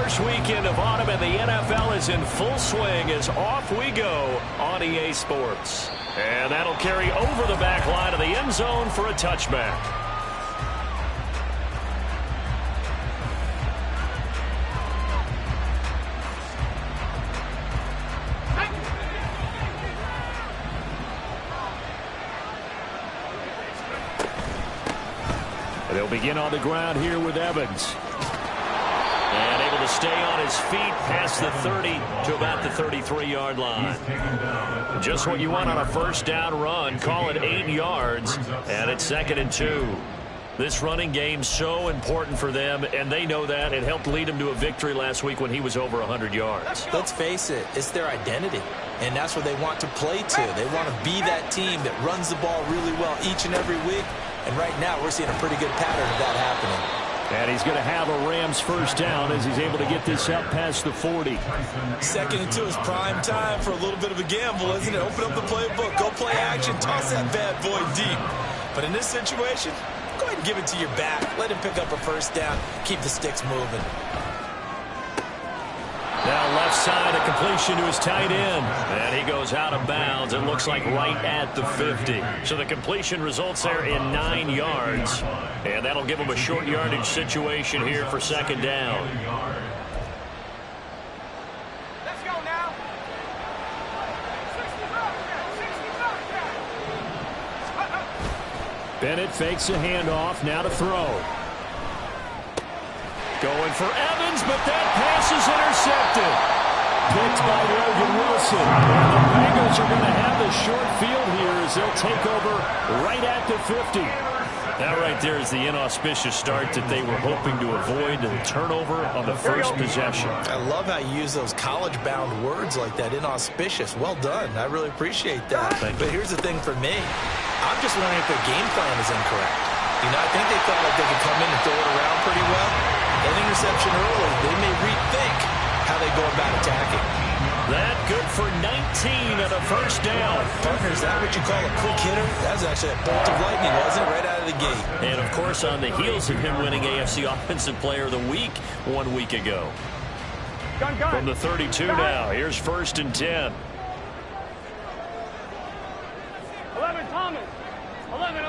first weekend of autumn, and the NFL is in full swing as off we go on EA Sports. And that'll carry over the back line of the end zone for a touchback. They'll begin on the ground here with Evans. And able to stay on his feet past the 30 to about the 33-yard line. Just what you want on a first down run. Call it 8 yards, and it's 2nd and 2. This running game's so important for them, and they know that. It helped lead them to a victory last week when he was over 100 yards. Let's face it, it's their identity, and that's what they want to play to. They want to be that team that runs the ball really well each and every week, and right now we're seeing a pretty good pattern of that happening. And he's going to have a Rams first down as he's able to get this up past the 40. 2nd and 2 is prime time for a little bit of a gamble, isn't it? Open up the playbook, go play action, toss that bad boy deep. But in this situation, go ahead and give it to your back. Let him pick up a first down. Keep the sticks moving. Now left side, a completion to his tight end. And he goes out of bounds. It looks like right at the 50. So the completion results there in 9 yards. And that'll give him a short yardage situation here for 2nd down. Let's go now. Bennett fakes a handoff. Now to throw. Going for Evans, but that pass is intercepted. Picked by Logan Wilson. And the Bengals are going to have the short field here as they'll take over right at the 50. That right there is the inauspicious start that they were hoping to avoid, and turnover on the first possession. I love how you use those college-bound words like that, inauspicious. Well done. I really appreciate that. But here's the thing for me. I'm just wondering if their game plan is incorrect. You know, I think they felt like they could come in and throw it around pretty well. An interception early, they may rethink how they go about attacking. That good for 19 at a first down. Partner, is that what you call a quick hitter? That was actually a bolt of lightning, wasn't it? Right out of the gate. And, of course, on the heels of him winning AFC Offensive Player of the Week 1 week ago. From the 32 now, here's 1st and 10. 11, Thomas. 11.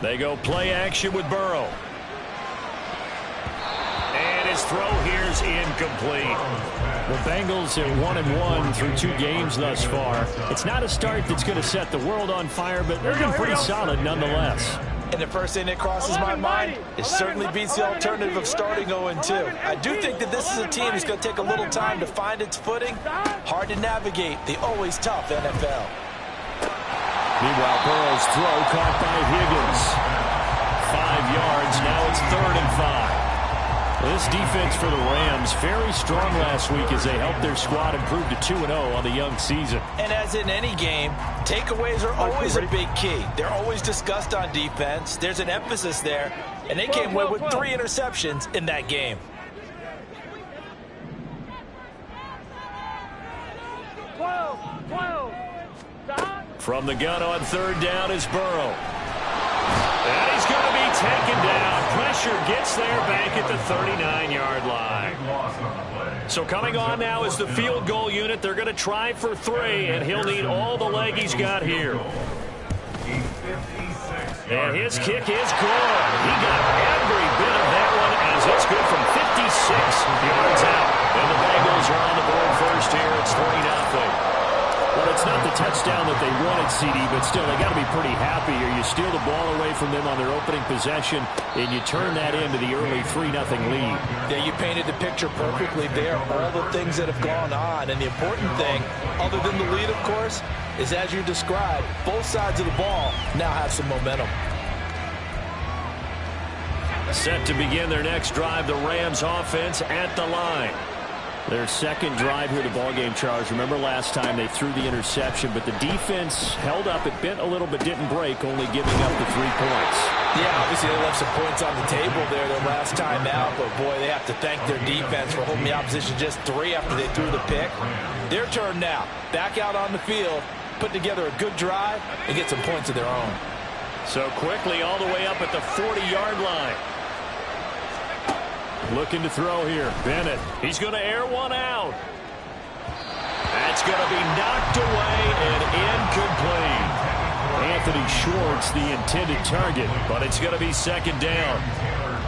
They go play action with Burrow. And his throw here's incomplete. The Bengals are 1-1 through 2 games thus far. It's not a start that's going to set the world on fire, but they've been pretty solid nonetheless. And the first thing that crosses my mind, it certainly beats the alternative of starting 0-2. I do think that this is a team that's going to take a little time to find its footing. Hard to navigate the always tough NFL. Meanwhile, Burrow's throw caught by Higgins. 5 yards. Now it's 3rd and 5. This defense for the Rams, very strong last week as they helped their squad improve to 2-0 on the young season. And as in any game, takeaways are always a big key. They're always discussed on defense. There's an emphasis there, and they came away with 3 interceptions in that game. 12. From the gun on 3rd down is Burrow. And he's going to be taken down. Pressure gets there back at the 39-yard line. So coming on now is the field goal unit. They're going to try for 3, and he'll need all the leg he's got here. And his kick is good. He got every bit of that one as it's good from 56 yards out. And the Bengals are on the board first here. It's 3-0. Well, it's not the touchdown that they wanted, CD, but still, they got to be pretty happy here. You steal the ball away from them on their opening possession, and you turn that into the early 3-0 lead. Yeah, you painted the picture perfectly there. All the things that have gone on, and the important thing, other than the lead, of course, is as you described, both sides of the ball now have some momentum. Set to begin their next drive, the Rams offense at the line. Their second drive here, the ballgame, Charles. Remember last time they threw the interception, but the defense held up. It bent a little but didn't break, only giving up the 3 points. Yeah, obviously they left some points on the table there their last time out, but boy, they have to thank their defense for holding the opposition just 3 after they threw the pick. Their turn now. Back out on the field, put together a good drive, and get some points of their own. So quickly all the way up at the 40-yard line. Looking to throw here. Bennett. He's going to air one out. That's going to be knocked away and incomplete. Anthony Schwartz, the intended target, but it's going to be second down.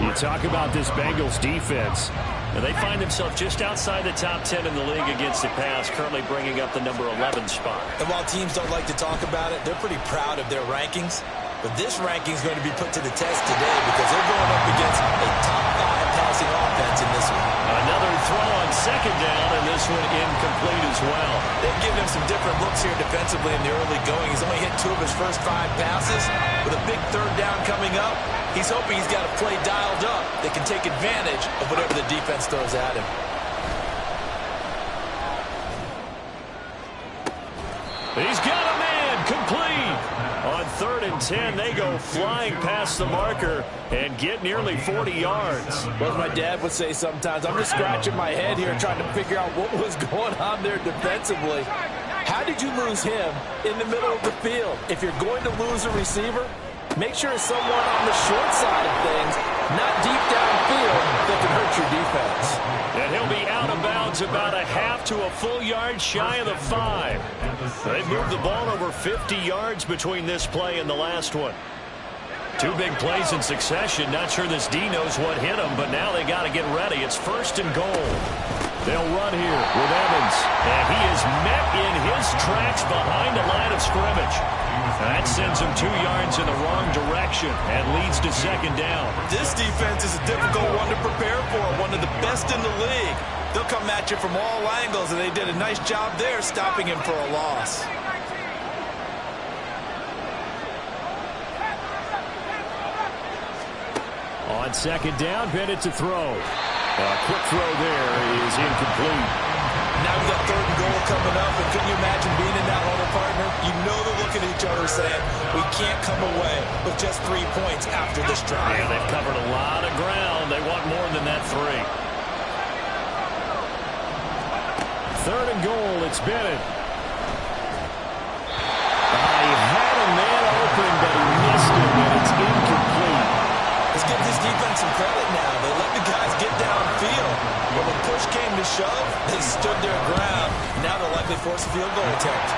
You talk about this Bengals defense. And they find themselves just outside the top 10 in the league against the pass, currently bringing up the number 11 spot. And while teams don't like to talk about it, they're pretty proud of their rankings. But this ranking is going to be put to the test today because they're going up against a top 5 passing offense in this one. Another throw on second down, and this one incomplete as well. They've given him some different looks here defensively in the early going. He's only hit 2 of his first 5 passes. With a big third down coming up, he's hoping he's got a play dialed up that can take advantage of whatever the defense throws at him. He's got a man complete. On 3rd and 10, they go flying past the marker and get nearly 40 yards. Well, as my dad would say sometimes, I'm just scratching my head here trying to figure out what was going on there defensively. How did you lose him in the middle of the field? If you're going to lose a receiver, make sure it's someone on the short side of things, not deep downfield, that can hurt your defense. And he'll be out of bounds about a half to a full yard shy of the 5. They've moved the ball over 50 yards between this play and the last one. 2 big plays in succession. Not sure this D knows what hit him, but now they got to get ready. It's 1st and goal. They'll run here with Evans, and he is met in his tracks behind the line of scrimmage. That sends him 2 yards in the wrong direction and leads to second down. This defense is a difficult one to prepare for, one of the best in the league. They'll come at you from all angles, and they did a nice job there stopping him for a loss. On second down, Bennett to throw. A quick throw there is incomplete. Now we've got 3rd and goal coming up, and couldn't you imagine being in that huddle, partner? You know they're looking at each other saying, we can't come away with just 3 points after this drive. Yeah, they've covered a lot of ground. They want more than that 3. 3rd and goal, it's Bennett. He had a man open, but he missed him, and it's incomplete. Let's give this defense some credit now. They let the guys get downfield. But when push came to shove, they stood their ground. Now they'll likely force a field goal attempt.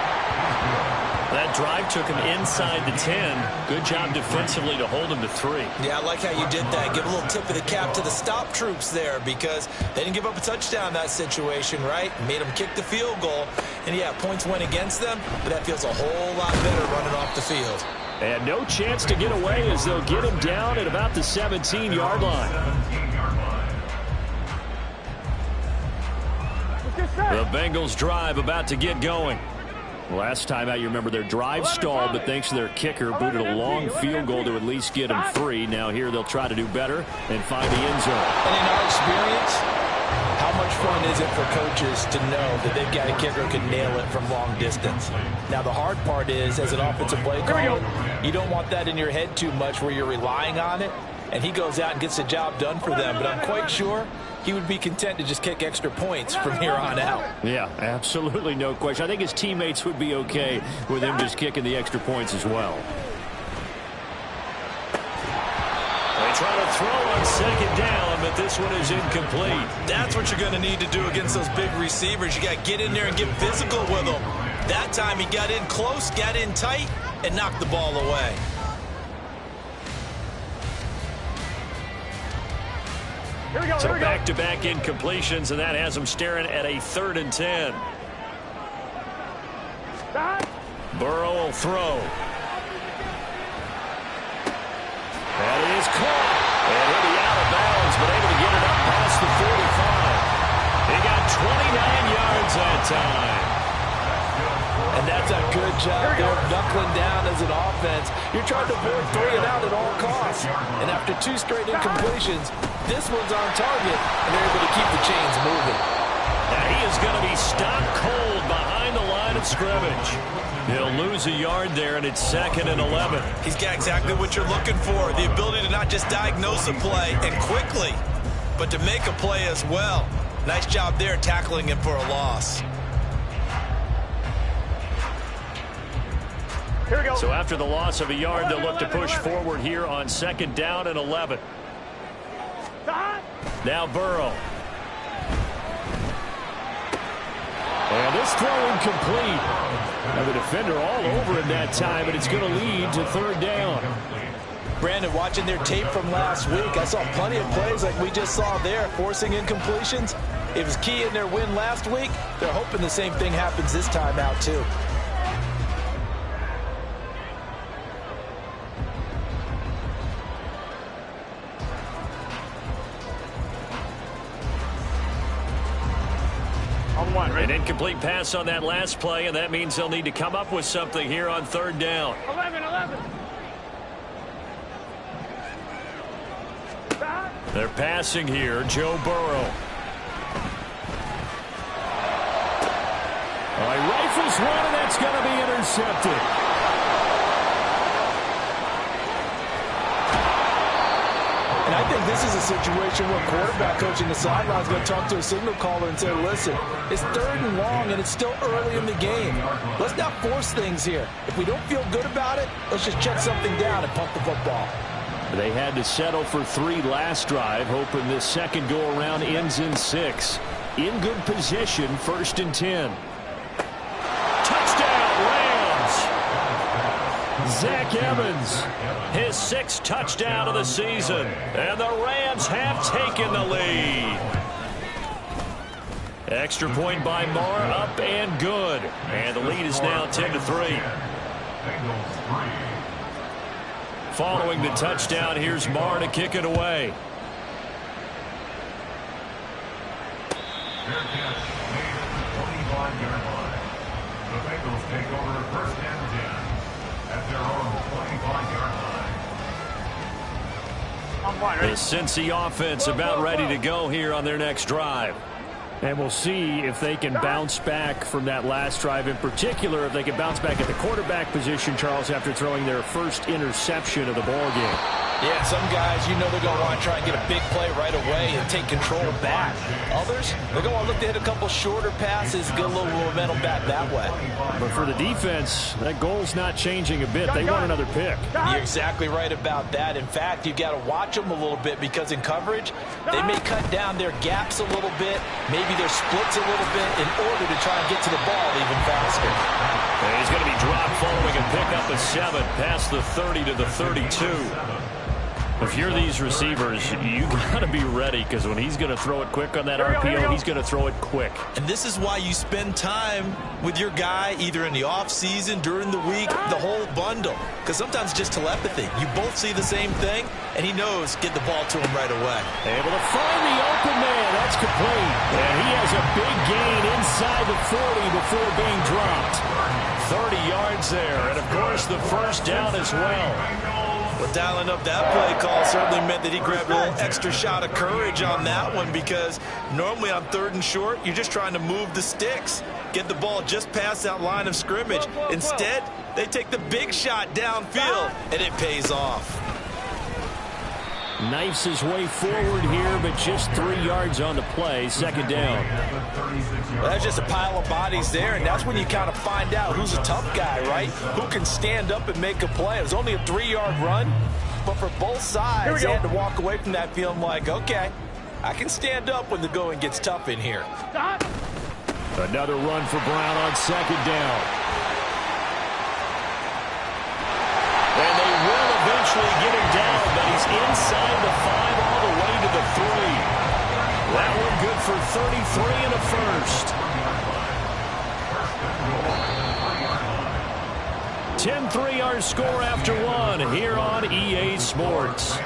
That drive took him inside the 10. Good job defensively to hold him to 3. Yeah, I like how you did that. Give a little tip of the cap to the stop troops there because they didn't give up a touchdown in that situation, right? Made them kick the field goal. And, yeah, points went against them, but that feels a whole lot better running off the field. And no chance to get away as they'll get him down at about the 17-yard line. The Bengals drive about to get going. Last time out, you remember their drive stalled, but thanks to their kicker, booted a long field goal to at least get them 3. Now here they'll try to do better and find the end zone. And in our experience, how much fun is it for coaches to know that they've got a kicker who can nail it from long distance? Now, the hard part is, as an offensive play caller, you don't want that in your head too much where you're relying on it, and he goes out and gets the job done for them. But I'm quite sure he would be content to just kick extra points from here on out. Yeah, absolutely no question. I think his teammates would be okay with him just kicking the extra points as well. They try to throw on second down, but this one is incomplete. That's what you're going to need to do against those big receivers. You got to get in there and get physical with them. That time he got in close, got in tight, and knocked the ball away. Here we go, So back-to-back incompletions, and that has them staring at a 3rd and 10. Burrow will throw. That is caught. And he'll be out of bounds, but able to get it up past the 45. He got 29 yards that time. And that's a good job there of knuckling down as an offense. You're trying to avoid 3 and out at all costs. And after 2 straight incompletions, this one's on target, and they're able to keep the chains moving. Now he is going to be stopped cold behind the line of scrimmage. He'll lose a yard there, and it's 2nd and 11. He's got exactly what you're looking for, the ability to not just diagnose a play and quickly, but to make a play as well. Nice job there tackling him for a loss. Here we go. So after the loss of a yard, they'll look to push forward here on 2nd down and 11. Stop. Now Burrow. And this throw incomplete. Now the defender all over him that time, but it's going to lead to third down. Brandon, watching their tape from last week, I saw plenty of plays like we just saw there, forcing incompletions. It was key in their win last week. They're hoping the same thing happens this time out, too. An incomplete pass on that last play, and that means they'll need to come up with something here on third down. 11. They're passing here. Joe Burrow. He rifles one, and that's going to be intercepted. And I think this is a situation where quarterback coaching the sideline is going to talk to a signal caller and say, listen, it's third and long and it's still early in the game. Let's not force things here. If we don't feel good about it, let's just check something down and punt the football. They had to settle for 3 last drive, hoping this second go-around ends in 6. In good position, 1st and 10. Touchdown, Rams! Zach Evans, his 6th touchdown of the season, and the Rams have taken the lead. Extra point by Marr, up and good, and the lead is now 10-3. Following the touchdown, here's Marr to kick it away. The Bengals take over 1st and 10 at their own 25-yard line. The Cincy offense about ready to go here on their next drive. And we'll see if they can bounce back from that last drive. In particular, if they can bounce back at the quarterback position, Charles, after throwing their first interception of the ballgame. Yeah, some guys, you know they're going to want to try and get a big play right away and take control back. Others, they're going to want to look to hit a couple shorter passes, get a little momentum back that way. But for the defense, that goal's not changing a bit. They want another pick. You're exactly right about that. In fact, you've got to watch them a little bit because in coverage, they may cut down their gaps a little bit, maybe their splits a little bit in order to try and get to the ball even faster. And he's going to be dropped following a pickup of 7 past the 30 to the 32. If you're these receivers, you got to be ready because when he's going to throw it quick on that RPO, he's going to throw it quick. And this is why you spend time with your guy either in the offseason, during the week, the whole bundle. Because sometimes just telepathy. You both see the same thing, and he knows get the ball to him right away. Able to find the open man. That's complete. And he has a big gain inside the 40 before being dropped. 30 yards there. And, of course, the first down as well. Well, dialing up that play call certainly meant that he grabbed a little extra shot of courage on that one because normally on 3rd and short, you're just trying to move the sticks, get the ball just past that line of scrimmage. Instead, they take the big shot downfield, and it pays off. Knifes his way forward here, but just 3 yards on the play. 2nd down. Well, that's just a pile of bodies there, and that's when you kind of find out who's a tough guy, right? Who can stand up and make a play. It was only a 3-yard run, but for both sides, they had to walk away from that feeling like, okay, I can stand up when the going gets tough in here. Another run for Brown on 2nd down. And they will eventually get him down, but he's inside the 5 all the way to the 3. That one good for 33 and a first. 10-3 our score after 1 here on EA Sports.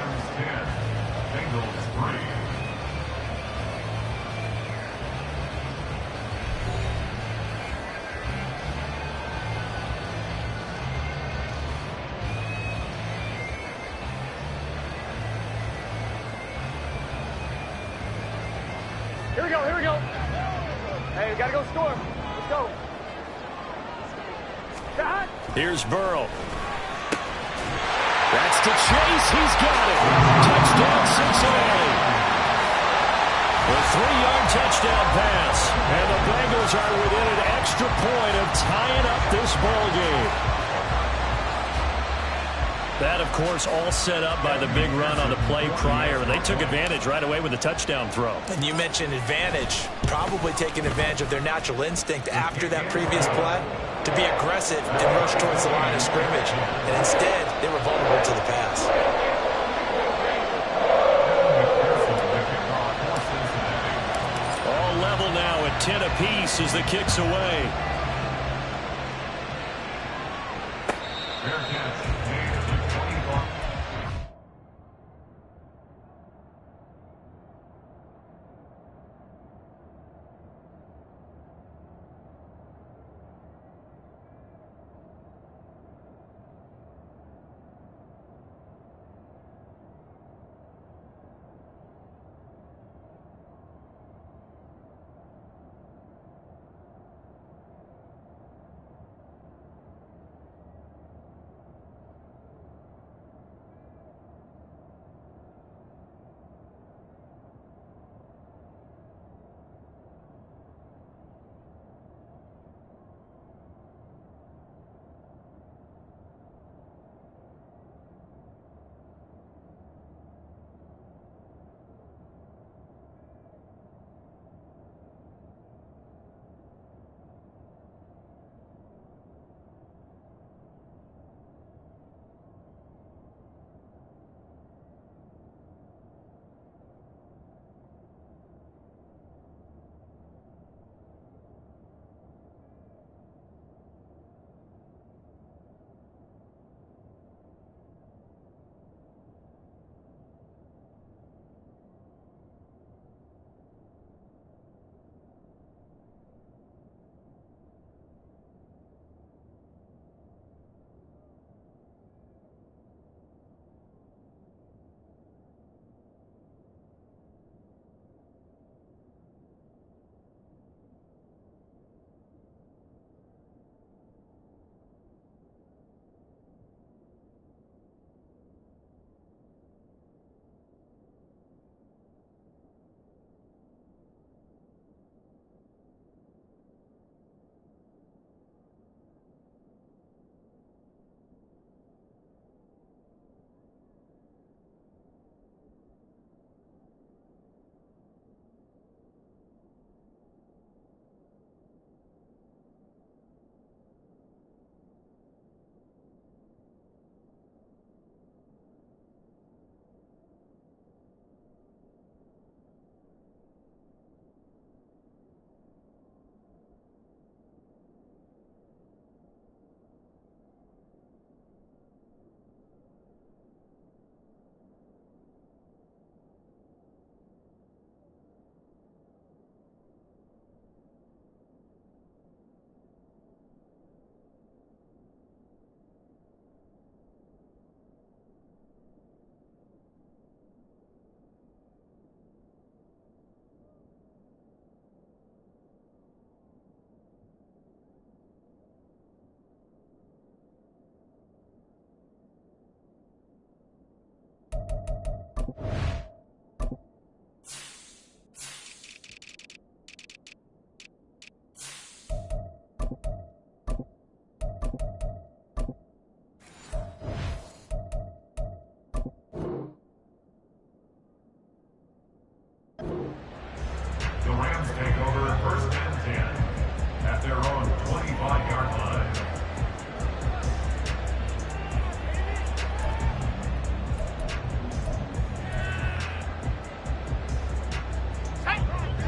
Here we go. Hey, we got to go score. Let's go. Shot. Here's Burrow. That's to Chase. He's got it. Touchdown, Cincinnati. A 3-yard touchdown pass. And the Bengals are within an extra point of tying up this ball game. That, of course, all set up by the big run on the play prior, and they took advantage right away with the touchdown throw. And you mentioned advantage, probably taking advantage of their natural instinct after that previous play to be aggressive and rush towards the line of scrimmage. And instead, they were vulnerable to the pass. All level now at 10 apiece as the kick's away. Fair catch. Made at the 25.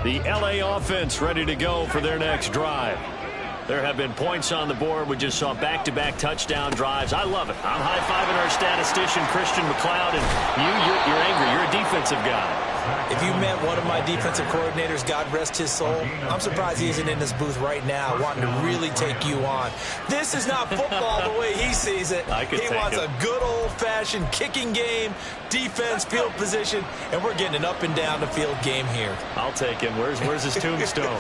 The LA offense ready to go for their next drive. There have been points on the board. We just saw back-to-back touchdown drives. I love it. I'm high-fiving our statistician, Christian McLeod, and you're angry. You're a defensive guy. If you met one of my defensive coordinators, God rest his soul, I'm surprised he isn't in this booth right now wanting to really take you on. This is not football the way he sees it. He wants a good old-fashioned kicking game, defense, field position, and we're getting an up-and-down-the-field game here. I'll take him. Where's his tombstone?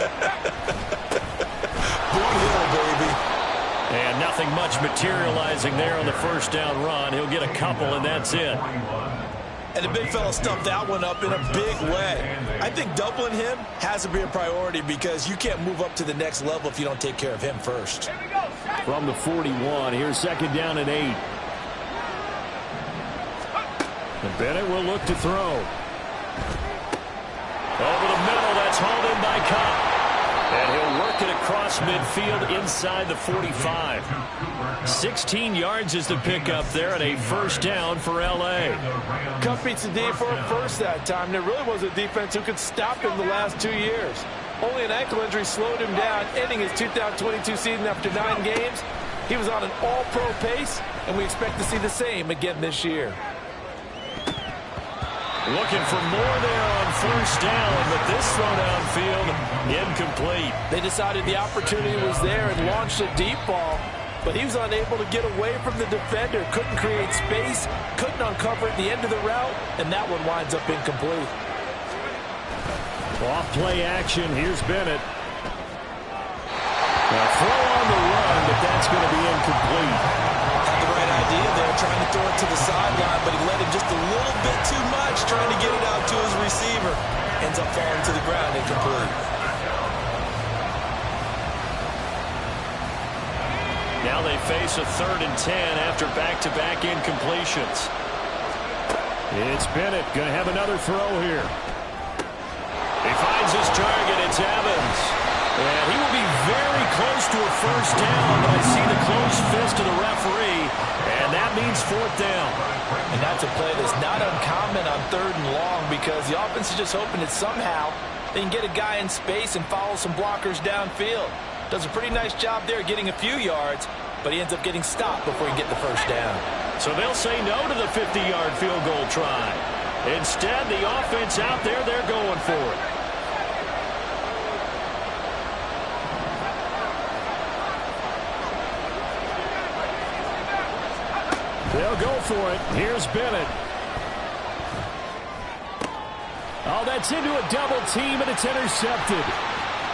Boot Hill, baby. And nothing much materializing there on the first down run. He'll get a couple, and that's it. And the big fella stuffed that one up in a big way. I think doubling him has to be a priority because you can't move up to the next level if you don't take care of him first. From the 41, here's second down and 8. And Bennett will look to throw. Over the middle, that's hauled in by Cobb. And he'll work it across midfield inside the 45. 16 yards is the pickup there and a first down for L.A. Cup beats the D for a first that time. There really was a defense who could stop him the last 2 years. Only an ankle injury slowed him down, ending his 2022 season after 9 games. He was on an all-pro pace, and we expect to see the same again this year. Looking for more there on first down, but this throw downfield incomplete. They decided the opportunity was there and launched a deep ball, but he was unable to get away from the defender. Couldn't create space, couldn't uncover at the end of the route, and that one winds up incomplete. Off play action. Here's Bennett. A throw on the run, but that's going to be incomplete. Had the right idea there, trying to throw it to the sideline, but he let him just a little bit too much, trying to get it out to his receiver. Ends up falling to the ground, incomplete. Now they face a 3rd and 10 after back-to-back incompletions. It's Bennett going to have another throw here. He finds his target. It's Evans. And he will be very close to a first down, but I see the closed fist of the referee, and that means 4th down. And that's a play that's not uncommon on 3rd and long because the offense is just hoping that somehow they can get a guy in space and follow some blockers downfield. Does a pretty nice job there getting a few yards, but he ends up getting stopped before he can get the first down. So they'll say no to the 50-yard field goal try. Instead, the offense out there, they're going for it. They'll go for it. Here's Bennett. Oh, that's into a double team, and it's intercepted.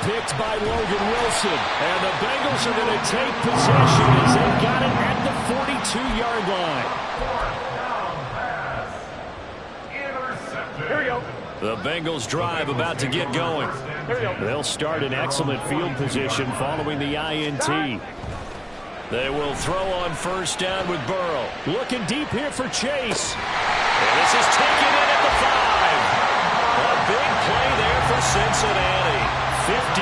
Picked by Logan Wilson. And the Bengals are going to take possession as they've got it at the 42-yard line. Here we go. The Bengals drive about to get going. Here we go. They'll start in excellent field position following the INT. They will throw on first down with Burrow. Looking deep here for Chase. And this is taken in at the 5. A big play there for Cincinnati. 53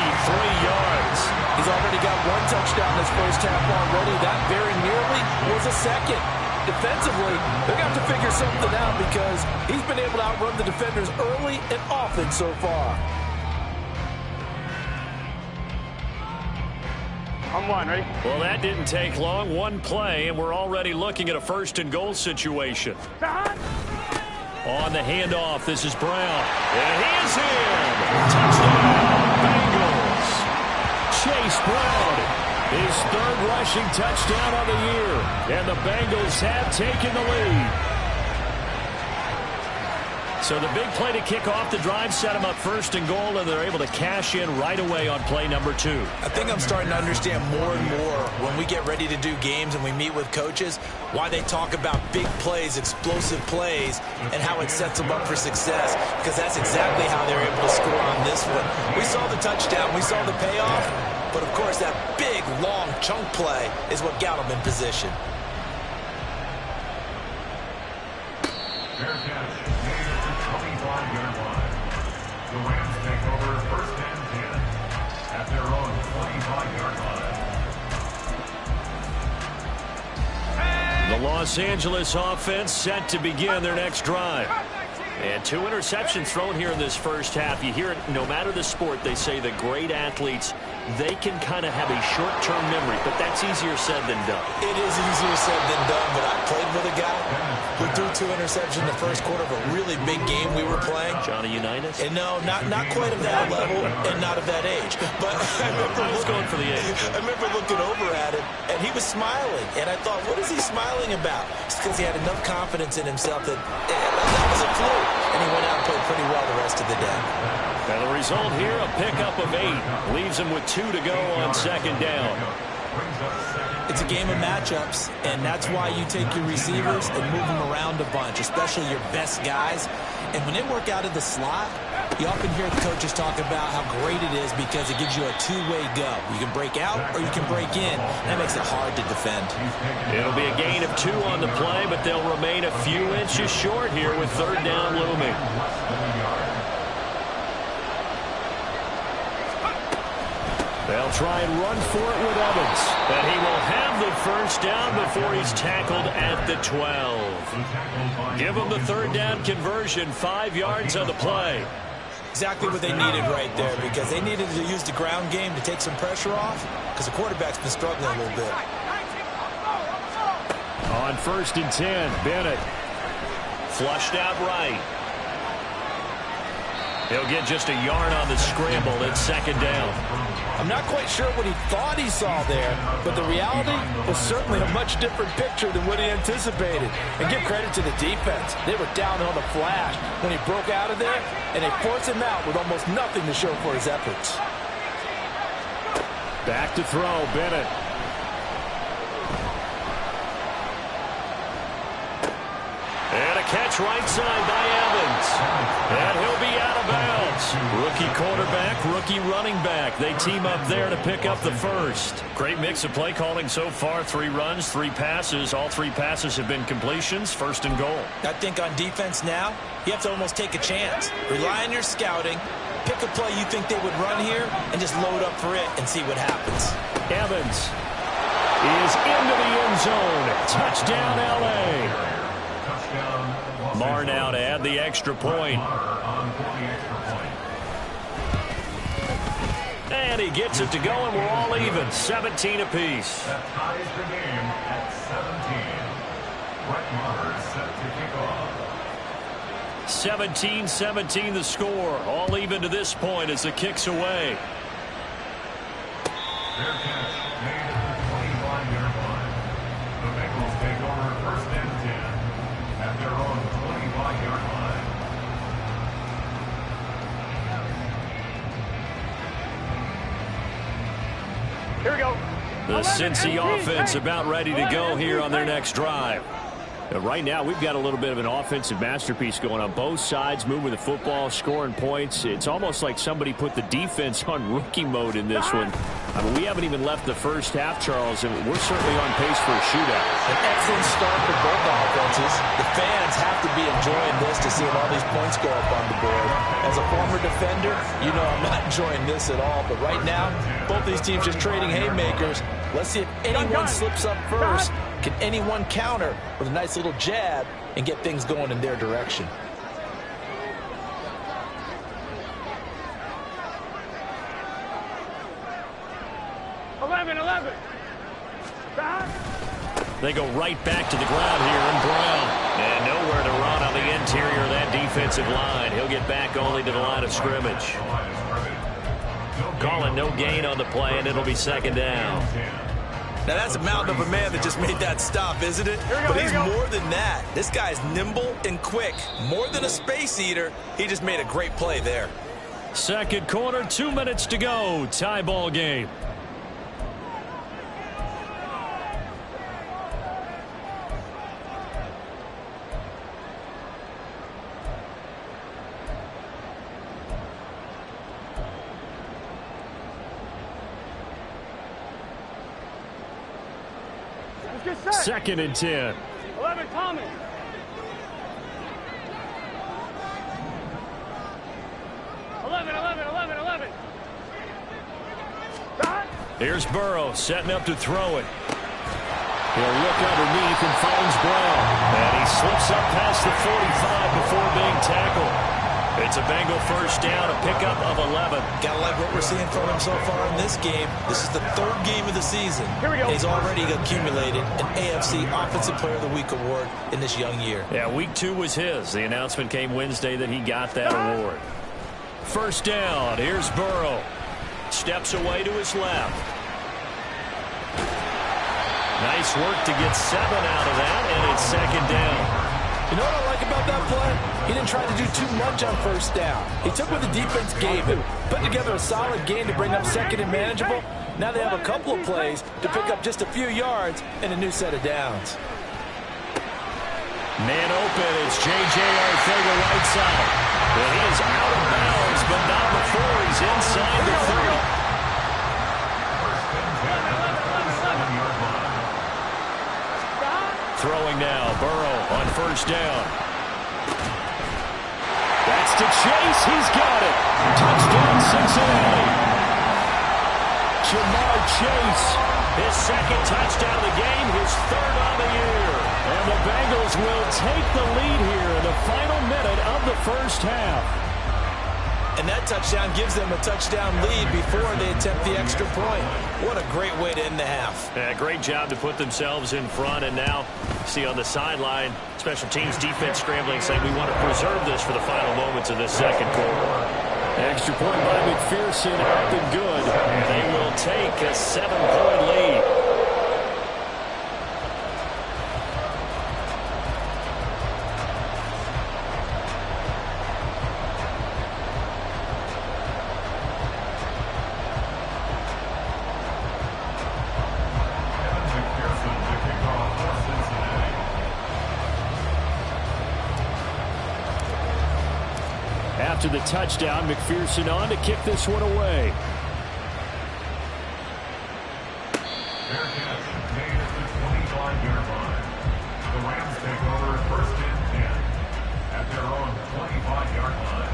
yards. He's already got 1 touchdown this first half already. That very nearly was a second. Defensively, they're going to have to figure something out because he's been able to outrun the defenders early and often so far. I'm one, ready? Well, that didn't take long. 1 play, and we're already looking at a 1st and goal situation. On the handoff, this is Brown. And he is in. Touchdown, Bengals. Chase Brown, his 3rd rushing touchdown of the year. And the Bengals have taken the lead. So the big play to kick off the drive set them up 1st and goal, and they're able to cash in right away on play number 2. I think I'm starting to understand more and more when we get ready to do games and we meet with coaches why they talk about big plays, explosive plays, and how it sets them up for success, because that's exactly how they're able to score on this one. We saw the touchdown. We saw the payoff. But, of course, that big, long chunk play is what got them in position. Fair catch. Made at the 25-yard line. The Rams take over 1st and 10 at their own 25-yard line. The Los Angeles offense set to begin their next drive. And 2 interceptions thrown here in this first half. You hear it no matter the sport. They say that great athletes, they can kind of have a short-term memory, but that's easier said than done. It is easier said than done, but I played with a guy who threw 2 interceptions in the first quarter of a really big game we were playing. Johnny Unitas? And no, not quite of that level and not of that age. But I was going for the age. I remember looking over at him, and he was smiling. And I thought, what is he smiling about? It's because he had enough confidence in himself that that was a fluke. And he went out and played pretty well the rest of the day. And the result here, a pickup of 8. Leaves him with 2 to go on 2nd down. It's a game of matchups, and that's why you take your receivers and move them around a bunch, especially your best guys. And when they work out of the slot, You often hear coaches talk about how great it is because it gives you a two-way go. You can break out or you can break in. That makes it hard to defend. It'll be a gain of 2 on the play, but they'll remain a few inches short here with third down looming. They'll try and run for it with Evans. And he will have the first down before he's tackled at the 12. Give him the third down conversion, 5 yards on the play. Exactly what they needed right there, because they needed to use the ground game to take some pressure off, because the quarterback's been struggling a little bit. On 1st and 10, Bennett. Flushed out right. He'll get just a yard on the scramble at 2nd down. I'm not quite sure what he thought he saw there, but the reality was certainly a much different picture than what he anticipated. And give credit to the defense. They were down on the flash when he broke out of there, and they forced him out with almost nothing to show for his efforts. Back to throw, Bennett. And a catch right side by Evans. And he'll be out of bounds. Rookie quarterback, rookie running back. They team up there to pick up the first. Great mix of play calling so far. 3 runs, 3 passes. All 3 passes have been completions. 1st and goal. I think on defense now, you have to almost take a chance. Rely on your scouting. Pick a play you think they would run here and just load up for it and see what happens. Evans is into the end zone. Touchdown, L.A. Marr now to add the extra point. And he gets it to go, and we're all even. 17 apiece. That ties the game at 17. Brett Maher set to kick off. 17-17 the score. All even to this point as the kick's away. Fair catch made at the 25-yard line. The Bengals take over 1st and 10 at their own 25-yard line. Here we go. The Cincy offense about ready to go here on their next drive. Right now, we've got a little bit of an offensive masterpiece going on. Both sides moving the football, scoring points. It's almost like somebody put the defense on rookie mode in this one. I mean, we haven't even left the first half, Charles, and we're certainly on pace for a shootout. An excellent start for both offenses. The fans have to be enjoying this to see all these points go up on the board. As a former defender, you know I'm not enjoying this at all. But right now, both these teams just trading haymakers. Let's see if anyone slips up first. Can anyone counter with a nice little jab and get things going in their direction? They go right back to the ground here in Brown. And nowhere to run on the interior of that defensive line. He'll get back only to the line of scrimmage. Calling no gain on the play, and it'll be 2nd down. Now that's a mountain of a man that just made that stop, isn't it? But he's more than that. This guy's nimble and quick. More than a space eater, he just made a great play there. 2nd quarter, 2 minutes to go. Tie ball game. Second and 10. 11, Thomas. 11. Here's Burrow setting up to throw it. He'll look underneath and finds Brown. And he slips up past the 45 before being tackled. It's a Bengal first down, a pickup of 11. Gotta like what we're seeing from him so far in this game. This is the 3rd game of the season. Here we go. He's already accumulated an AFC Offensive Player of the Week award in this young year. Yeah, week 2 was his. The announcement came Wednesday that he got that award. First down, here's Burrow. Steps away to his left. Nice work to get 7 out of that, and it's 2nd down. You know what I like about that play? He didn't try to do too much on first down. He took what the defense gave him, put together a solid game to bring up 2nd and manageable. Now they have a couple of plays to pick up just a few yards and a new set of downs. Man open, it's J.J. Arcega right side. But he is out of bounds first down. That's to Chase. He's got it. Touchdown, Cincinnati. Jamar Chase, his second touchdown of the game, his third on the year. And the Bengals will take the lead here in the final minute of the first half. And that touchdown gives them a touchdown lead before they attempt the extra point. What a great way to end the half. Yeah, great job to put themselves in front. And now, see on the sideline, special teams defense scrambling, saying we want to preserve this for the final moments of this second quarter. Extra point by McPherson, up and good. They will take a 7-point lead. After the touchdown, McPherson on to kick this one away. Fair catch made at the 25-yard line. The Rams take over first and 10 at their own 25-yard line.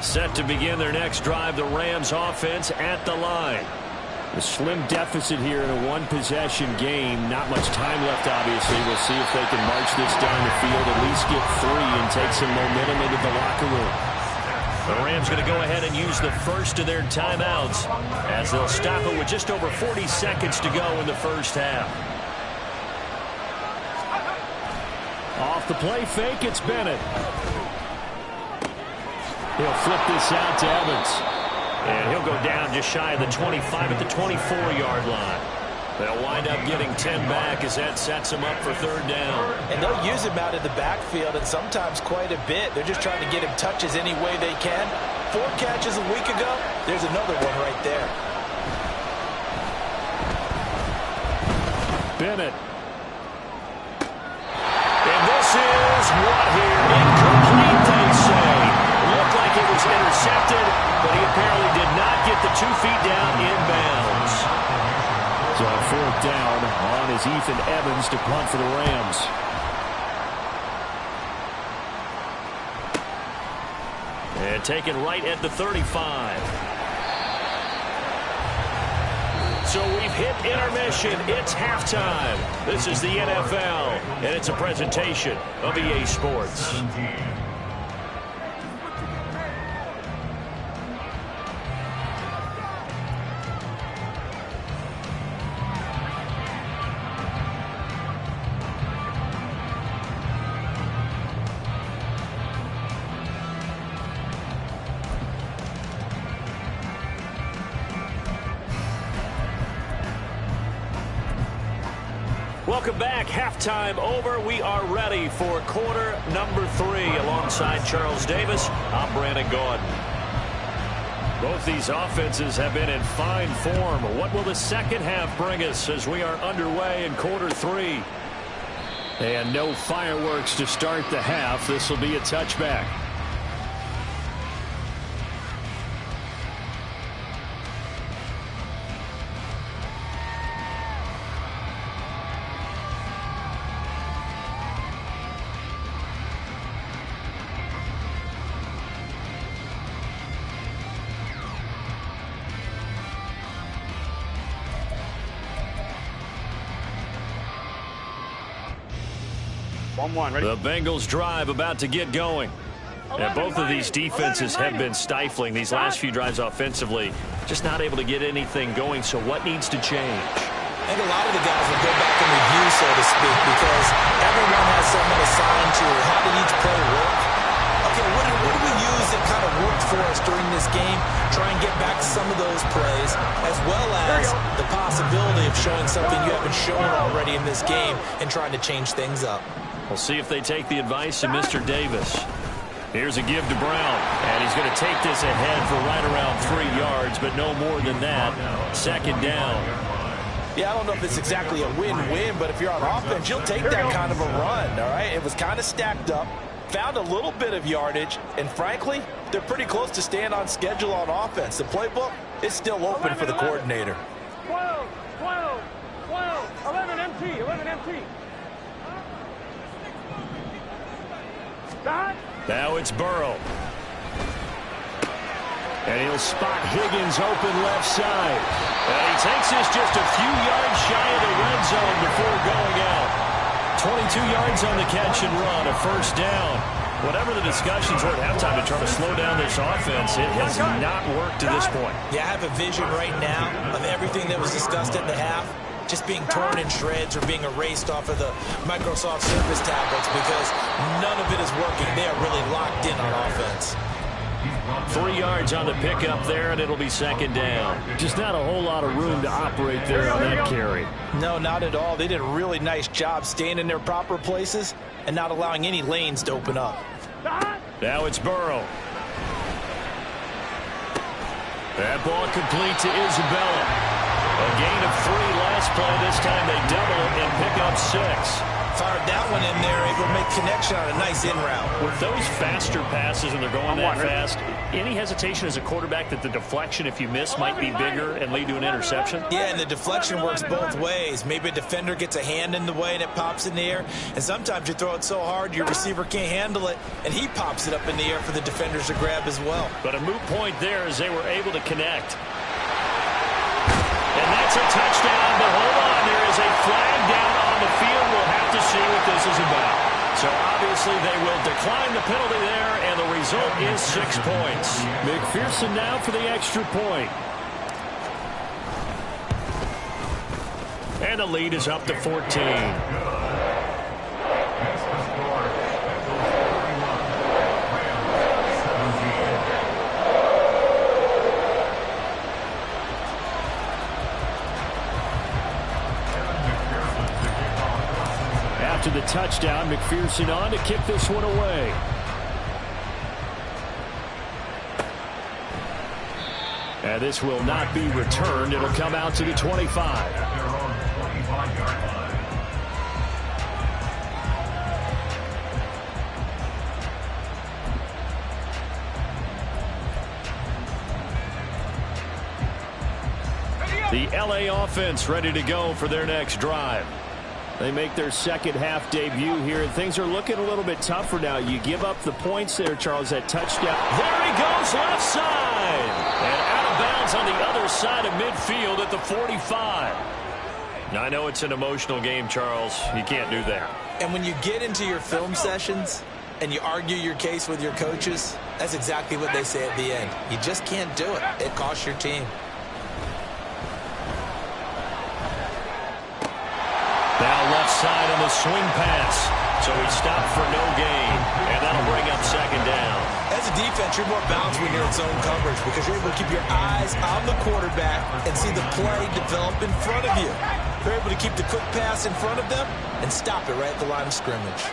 Set to begin their next drive, the Rams offense at the line. A slim deficit here in a one-possession game. Not much time left, obviously. We'll see if they can march this down the field, at least get 3 and take some momentum into the locker room. The Rams going to go ahead and use the first of their timeouts as they'll stop it with just over 40 seconds to go in the first half. Off the play fake, it's Bennett. He'll flip this out to Evans. And he'll go down just shy of the 25 at the 24-yard line. They'll wind up getting 10 back as that sets them up for third down. And they'll use him out in the backfield, and sometimes quite a bit. They're just trying to get him touches any way they can. 4 catches a week ago. There's another one right there. Bennett. And this is what here? Incomplete, they say. Looked like it was intercepted, but he apparently did not get the 2 feet down inbounds. So on fourth down, on is Ethan Evans to punt for the Rams. And taken right at the 35. So we've hit intermission. It's halftime. This is the NFL, and it's a presentation of EA Sports. Welcome back. Halftime over. We are ready for quarter number 3. Alongside Charles Davis, I'm Brandon Gordon. Both these offenses have been in fine form. What will the second half bring us as we are underway in quarter 3? And no fireworks to start the half. This will be a touchback. The Bengals drive about to get going. And both of these defenses have been stifling these last few drives offensively. Just not able to get anything going, so what needs to change? I think a lot of the guys will go back and review, so to speak, because everyone has someone assigned to how did each play work. Okay, what do we use that kind of worked for us during this game? Try and get back to some of those plays, as well as the possibility of showing something you haven't shown already in this game and trying to change things up. We'll see if they take the advice of Mr. Davis. Here's a give to Brown, and he's going to take this ahead for right around 3 yards, but no more than that. Second down. Yeah, I don't know if it's exactly a win-win, but if you're on offense, you'll take that kind of a run, all right? It was kind of stacked up. found a little bit of yardage, and frankly, they're pretty close to staying on schedule on offense. The playbook is still open for the coordinator. 12, 12, 12, 11 MT, 11 MT. Now it's Burrow. And he'll spot Higgins open left side. And he takes this just a few yards shy of the red zone before going out. 22 yards on the catch and run, a first down. Whatever the discussions were at halftime to try to slow down this offense, it has not worked to this point. Yeah, I have a vision right now of everything that was discussed at the half just being torn in shreds or being erased off of the Microsoft Surface tablets because none of it is working. They are really locked in on offense. 3 yards on the pickup there, and it'll be second down. Just not a whole lot of room to operate there on that carry. No, not at all. They did a really nice job staying in their proper places and not allowing any lanes to open up. Now it's Burrow. That ball complete to Isabella. A gain of 3 last play. This time they double it and pick up 6. Fired that one in there, able to make connection on a nice in route. With those faster passes and they're going that fast, any hesitation as a quarterback that the deflection, if you miss, might be bigger and lead to an interception? Yeah, and the deflection works both ways. Maybe a defender gets a hand in the way and it pops in the air, and sometimes you throw it so hard your receiver can't handle it, and he pops it up in the air for the defenders to grab as well. But a moot point there as they were able to connect. And that's a touchdown, but hold on, there is a flag down on the field. We'll have to see what this is about. So obviously they will decline the penalty there, and the result is 6 points. McPherson now for the extra point. And the lead is up to 14. To the touchdown, McPherson on to kick this one away. And this will not be returned. It'll come out to the 25. The LA offense ready to go for their next drive. They make their second half debut here, and things are looking a little bit tougher now. You give up the points there, Charles, that touchdown. There he goes, left side. And out of bounds on the other side of midfield at the 45. Now, I know it's an emotional game, Charles. You can't do that. And when you get into your film sessions and you argue your case with your coaches, that's exactly what they say at the end. You just can't do it. It costs your team. Now left side on the swing pass. So he stopped for no gain. And that'll bring up second down. As a defense, you're more balanced when you're in zone coverage because you're able to keep your eyes on the quarterback and see the play develop in front of you. You're able to keep the quick pass in front of them and stop it right at the line of scrimmage.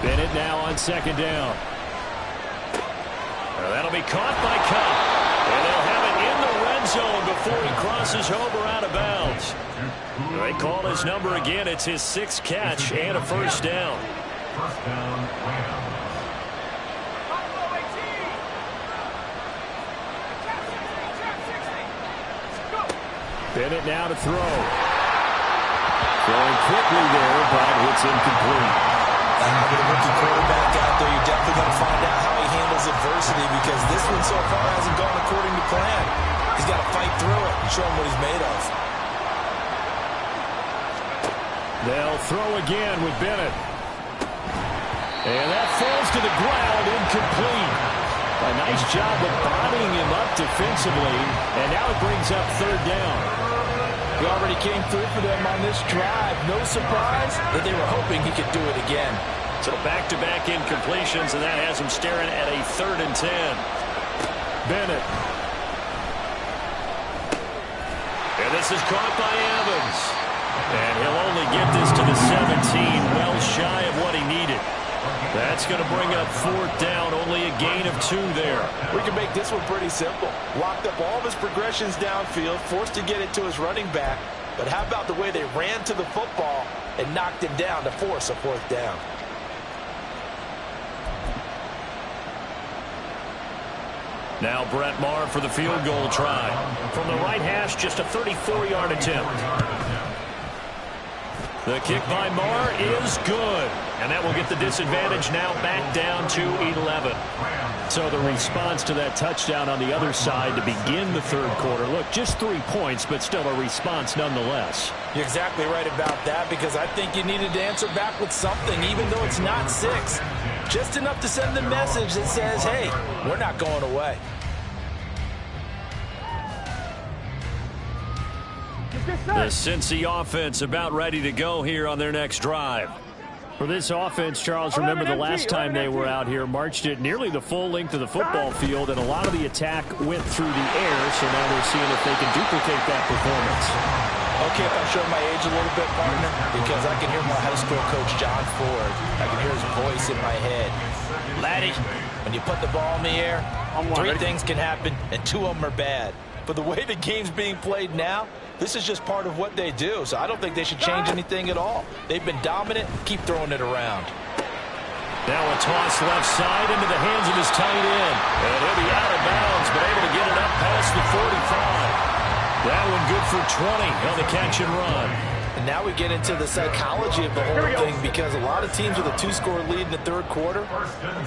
Bennett now on second down. Well, that'll be caught by Kupp. And they'll have it in the red zone before he crosses over out of bounds. They call his number again. It's his 6th catch and a first down. First down, Rams. Bennett now to throw. Throwing quickly there, but it's incomplete. With a rookie quarterback out there, you're definitely going to find out how he handles adversity because this one so far hasn't gone according to plan. He's got to fight through it and show him what he's made of. They'll throw again with Bennett. And that falls to the ground, incomplete. A nice job of bodying him up defensively, and now it brings up third down. He already came through for them on this drive. No surprise that they were hoping he could do it again. So back-to-back incompletions, and that has him staring at a 3rd and 10. Bennett. And this is caught by Evans. And he'll only get this to the 17, well shy of what he needed. That's going to bring up 4th down, only a gain of 2 there. We can make this one pretty simple. Locked up all of his progressions downfield, forced to get it to his running back. But how about the way they ran to the football and knocked him down to force a 4th down. Now Brett Maher for the field goal try. From the right hash, just a 34-yard attempt. The kick by Maher is good. And that will get the disadvantage now back down to 11. So the response to that touchdown on the other side to begin the 3rd quarter. Look, just 3 points, but still a response nonetheless. You're exactly right about that, because I think you needed to answer back with something, even though it's not 6. Just enough to send the message that says, hey, we're not going away. The Cincy offense about ready to go here on their next drive. For this offense, Charles, remember the last time they were out here, marched it nearly the full length of the football field, and a lot of the attack went through the air, so now they're seeing if they can duplicate that performance. Okay, if I show my age a little bit, partner, because I can hear my high school coach, John Ford. I can hear his voice in my head. Laddie, when you put the ball in the air, 3 things can happen, and 2 of them are bad. But the way the game's being played now, this is just part of what they do, so I don't think they should change anything at all. They've been dominant. Keep throwing it around. Now a toss left side into the hands of his tight end. And he'll be out of bounds, but able to get it up past the 45. That one good for 20 on the catch and run. And now we get into the psychology of the whole thing, because a lot of teams with a 2-score lead in the 3rd quarter,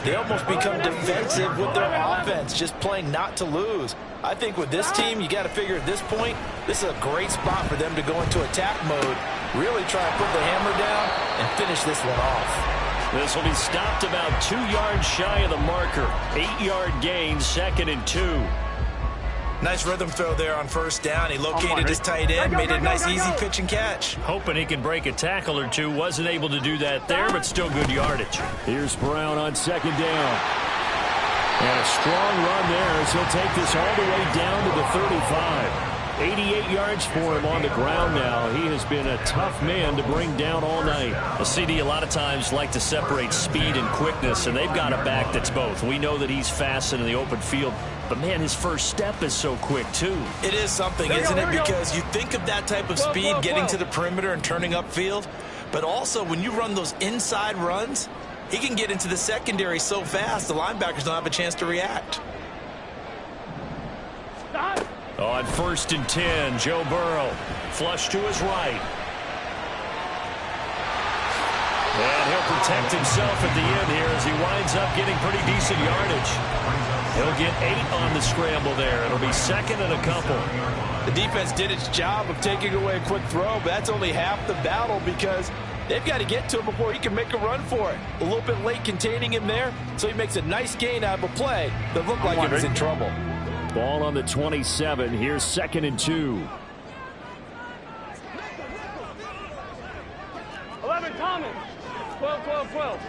they almost become defensive with their offense, just playing not to lose. I think with this team, you got to figure at this point, this is a great spot for them to go into attack mode, really try and put the hammer down and finish this one off. This will be stopped about 2 yards shy of the marker. 8-yard gain, 2nd and 2. Nice rhythm throw there on 1st down. He located his tight end, made a nice easy pitch and catch. Hoping he can break a tackle or two. Wasn't able to do that there, but still good yardage. Here's Brown on 2nd down. And a strong run there as he'll take this all the way down to the 35. 88 yards for him on the ground now. He has been a tough man to bring down all night. A CD a lot of times like to separate speed and quickness, and they've got a back that's both. We know that he's fast in the open field, but man, his first step is so quick too. It is something, isn't it? Because you think of that type of speed getting to the perimeter and turning upfield, but also when you run those inside runs, he can get into the secondary so fast the linebackers don't have a chance to react. On 1st and 10, Joe Burrow flush to his right. And he'll protect himself at the end here as he winds up getting pretty decent yardage. He'll get 8 on the scramble there. It'll be 2nd and a couple. The defense did its job of taking away a quick throw, but that's only half the battle, because they've got to get to him before he can make a run for it. A little bit late containing him there, so he makes a nice gain out of a play that looked like it was in trouble. Ball on the 27. Here's 2nd and 2. 11, Thomas. 12, 12, 12.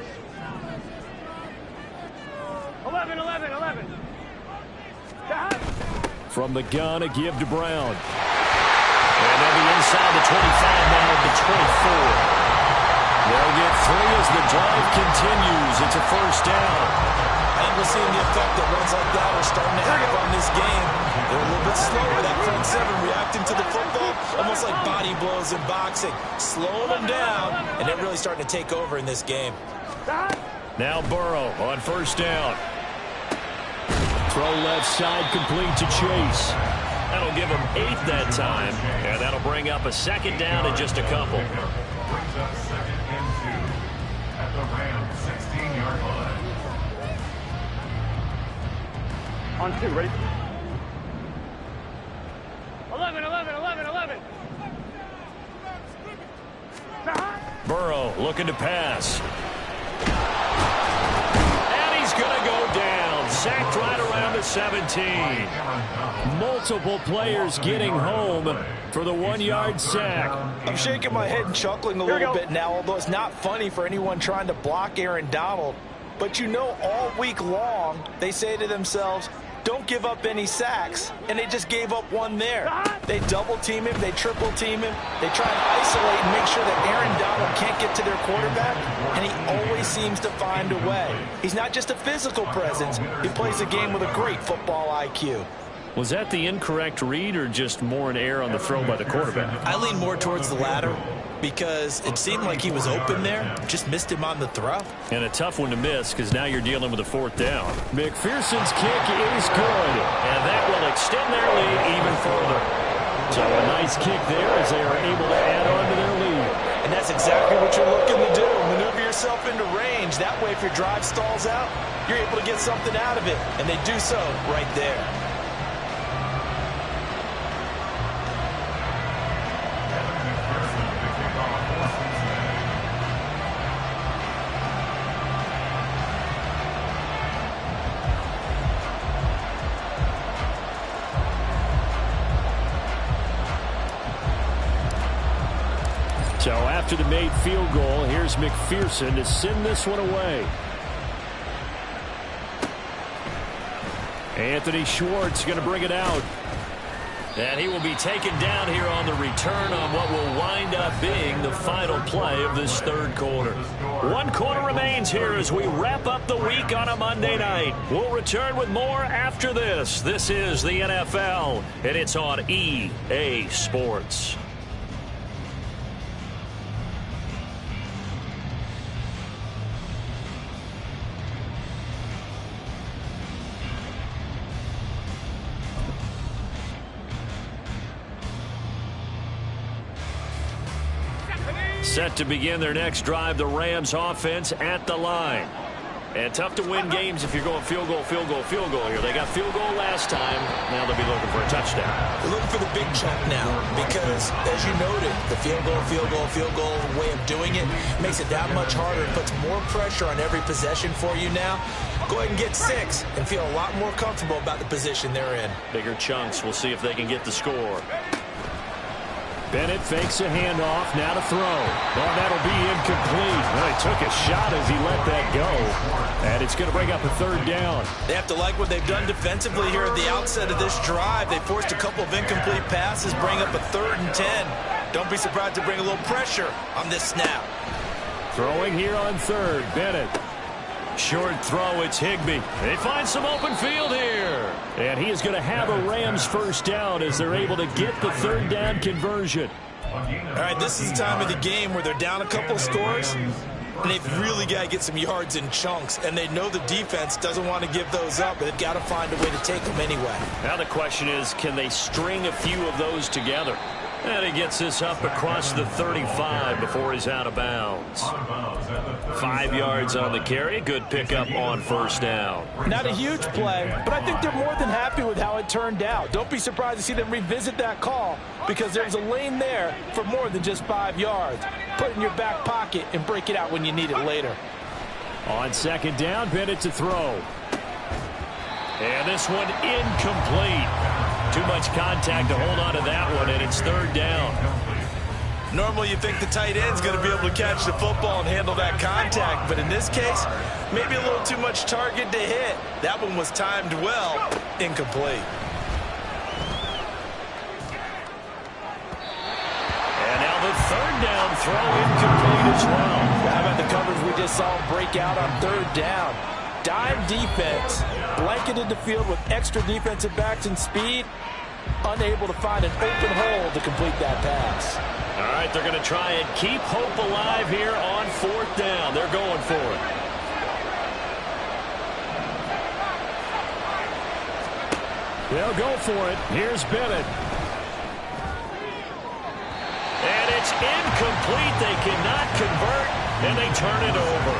11, 11, 11. From the gun, a give to Brown. And they'll be inside the 25 now at the 24. They'll get 3 as the drive continues. It's a 1st down. I think we're seeing the effect that runs like that are starting to have on this game. They're a little bit slower. That front 7 reacting to the football, almost like body blows in boxing. Slowing them down, and they're really starting to take over in this game. Now Burrow on 1st down. Throw left side, complete to Chase. That'll give him 8 that time, and that'll bring up a 2nd down and just a couple. Brings up 2nd and 2 at the Rams 16-yard line. On 2, ready? 11, 11, 11, 11. Burrow looking to pass. And he's going to go down. Sacked right around the 17. Multiple players getting home for the 1-yard sack. I'm shaking my head and chuckling a little bit now, although it's not funny for anyone trying to block Aaron Donald. But you know, all week long, they say to themselves, don't give up any sacks, and they just gave up 1 there. They double-team him, they triple-team him, they try and isolate and make sure that Aaron Donald can't get to their quarterback, and he always seems to find a way. He's not just a physical presence, he plays the game with a great football IQ. Was that the incorrect read or just more an error on the throw by the quarterback? I lean more towards the latter. because it seemed like he was open there, just missed him on the throw. And a tough one to miss because now you're dealing with a fourth down. McPherson's kick is good. And that will extend their lead even further. So a nice kick there as they are able to add on to their lead. And that's exactly what you're looking to do. Maneuver yourself into range. That way, if your drive stalls out, you're able to get something out of it. And they do so right there. So after the made field goal, here's McPherson to send this one away. Anthony Schwartz going to bring it out. And he will be taken down here on the return on what will wind up being the final play of this third quarter. 1 quarter remains here as we wrap up the week on a Monday night. We'll return with more after this. This is the NFL, and it's on EA Sports. Set to begin their next drive, the Rams offense at the line. And tough to win games if you're going field goal, field goal, field goal here. They got field goal last time. Now they'll be looking for a touchdown. They're looking for the big chunk now because, as you noted, the field goal way of doing it makes it that much harder. It puts more pressure on every possession for you now. Go ahead and get 6 and feel a lot more comfortable about the position they're in. Bigger chunks. We'll see if they can get the score. Bennett fakes a handoff, now to throw. Oh, that'll be incomplete. Well, he took a shot as he let that go. And it's going to bring up a third down. They have to like what they've done defensively here at the outset of this drive. They forced a couple of incomplete passes, bring up a 3rd and 10. Don't be surprised to bring a little pressure on this snap. Throwing here on 3rd, Bennett. Short throw, it's Higbee. They find some open field here. And he is going to have a Rams first down as they're able to get the 3rd down conversion. All right, this is the time of the game where they're down a couple of scores, and they've really got to get some yards in chunks, and they know the defense doesn't want to give those up, but they've got to find a way to take them anyway. Now the question is, can they string a few of those together? And he gets this up across the 35 before he's out of bounds. 5 yards on the carry. Good pickup on first down. Not a huge play, but I think they're more than happy with how it turned out. Don't be surprised to see them revisit that call because there's a lane there for more than just 5 yards. Put it in your back pocket and break it out when you need it later. On 2nd down, Bennett to throw. And this one incomplete. Too much contact to hold on to that one, and it's 3rd down. Normally you think the tight end's going to be able to catch the football and handle that contact, but in this case, maybe a little too much target to hit. That one was timed well, incomplete. And now the 3rd down throw incomplete as well. How about the coverage we just saw break out on 3rd down? Dime defense, blanketed the field with extra defensive backs and speed, unable to find an open hole to complete that pass. All right, they're going to try and keep hope alive here on 4th down. They're going for it. They'll go for it. Here's Bennett. And it's incomplete. They cannot convert, and they turn it over.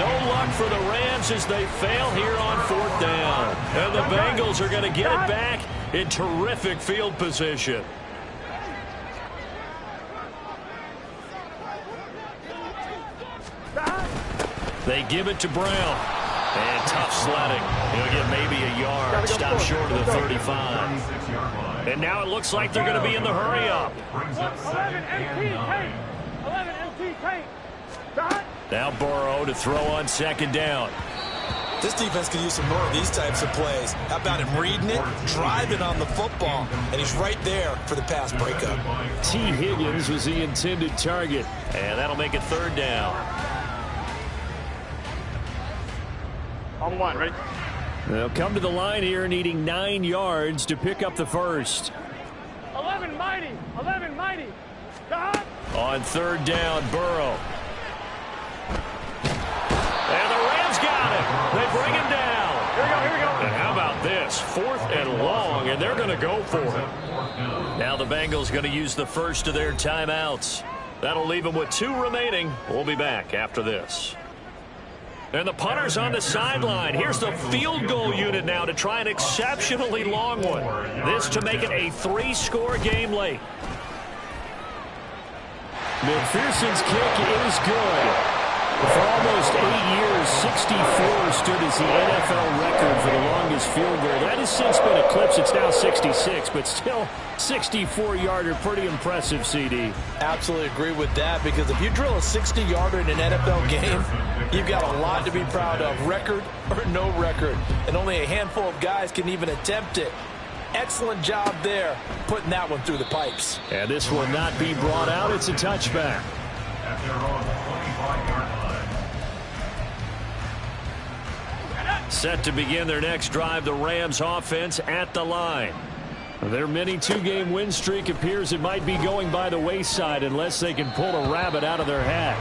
No luck for the Rams as they fail here on 4th down. And the Bengals are going to get it back in terrific field position. They give it to Brown. And tough sledding. He'll get maybe a yard. Stop short of the 35. And now it looks like they're going to be in the hurry-up. 11 MT tape. 11 MT tape. Now Burrow to throw on 2nd down. This defense could use some more of these types of plays. How about him reading it, driving on the football, and he's right there for the pass breakup. T. Higgins was the intended target. And that'll make it 3rd down. On 1, ready? They'll come to the line here needing 9 yards to pick up the first. 11 mighty. 11 mighty. On third down, Burrow. And the Rams got him. They bring him down. Here we go, here we go. And how about this? 4th and long, and they're going to go for it. Now the Bengals going to use the first of their timeouts. That'll leave them with 2 remaining. We'll be back after this. And the punter's on the sideline. Here's the field goal unit now to try an exceptionally long one. This to make it a 3-score game late. McPherson's kick is good. For almost 8 years, 64 stood as the NFL record for the longest field goal. That has since been eclipsed. It's now 66, but still 64-yarder. Pretty impressive, CD. Absolutely agree with that, because if you drill a 60-yarder in an NFL game, you've got a lot to be proud of, record or no record. And only a handful of guys can even attempt it. Excellent job there, putting that one through the pipes. And this will not be brought out. It's a touchback. At their own 25-yard line. Set to begin their next drive, the Rams offense at the line. Their mini 2-game win streak appears it might be going by the wayside unless they can pull a rabbit out of their hat.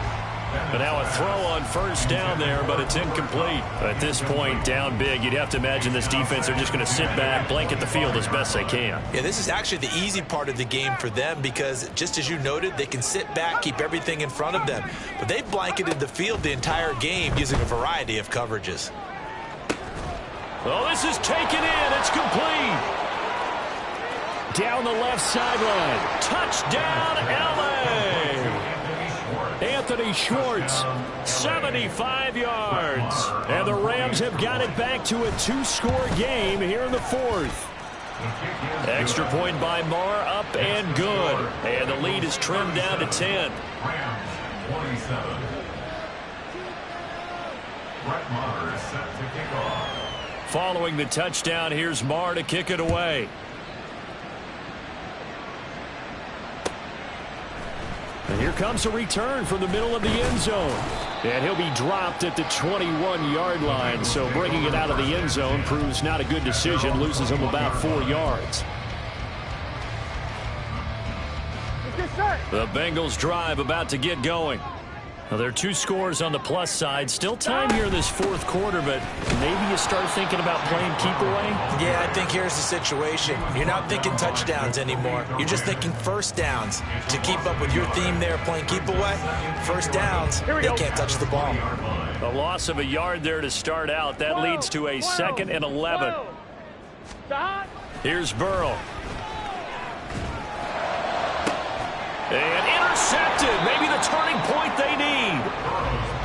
But now a throw on first down there, but it's incomplete. At this point, down big, you'd have to imagine this defense are just going to sit back, blanket the field as best they can. Yeah, this is actually the easy part of the game for them because, just as you noted, they can sit back, keep everything in front of them. But they've blanketed the field the entire game using a variety of coverages. Oh, this is taken in. It's complete. Down the left sideline. Touchdown, L.A. Anthony Schwartz. 75 yards. And the Rams have got it back to a 2-score game here in the 4th. Extra point by Marr, up and good. And the lead is trimmed down to 10. Rams 27. Brett Maher is set to kick off. Following the touchdown, here's Marr to kick it away. And here comes a return from the middle of the end zone. And he'll be dropped at the 21-yard line. So bringing it out of the end zone proves not a good decision. Loses him about 4 yards. Let's get set. The Bengals drive about to get going. Now, there are 2 scores on the plus side. Still time here in this 4th quarter, but maybe you start thinking about playing keep away? Yeah, I think here's the situation. You're not thinking touchdowns anymore. You're just thinking first downs. To keep up with your theme there, playing keep away, first downs, they can't touch the ball. A loss of a yard there to start out. That leads to a 2nd and 11. Here's Burrow. And intercepted. Maybe the turning point they need.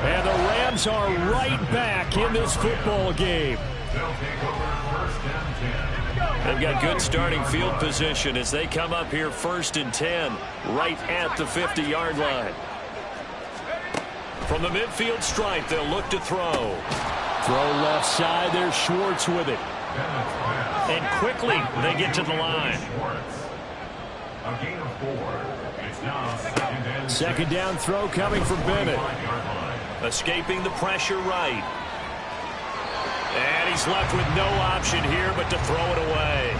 And the Rams are right back in this football game. They'll take over first and 10. They've got good starting field position as they come up here 1st and 10, right at the 50-yard line. From the midfield stripe, they'll look to throw. Throw left side. There's Schwartz with it. And quickly, they get to the line. A gain of 4. It's now 2nd and 2nd down throw coming from Bennett. 5-yard line. Escaping the pressure right. And he's left with no option here but to throw it away.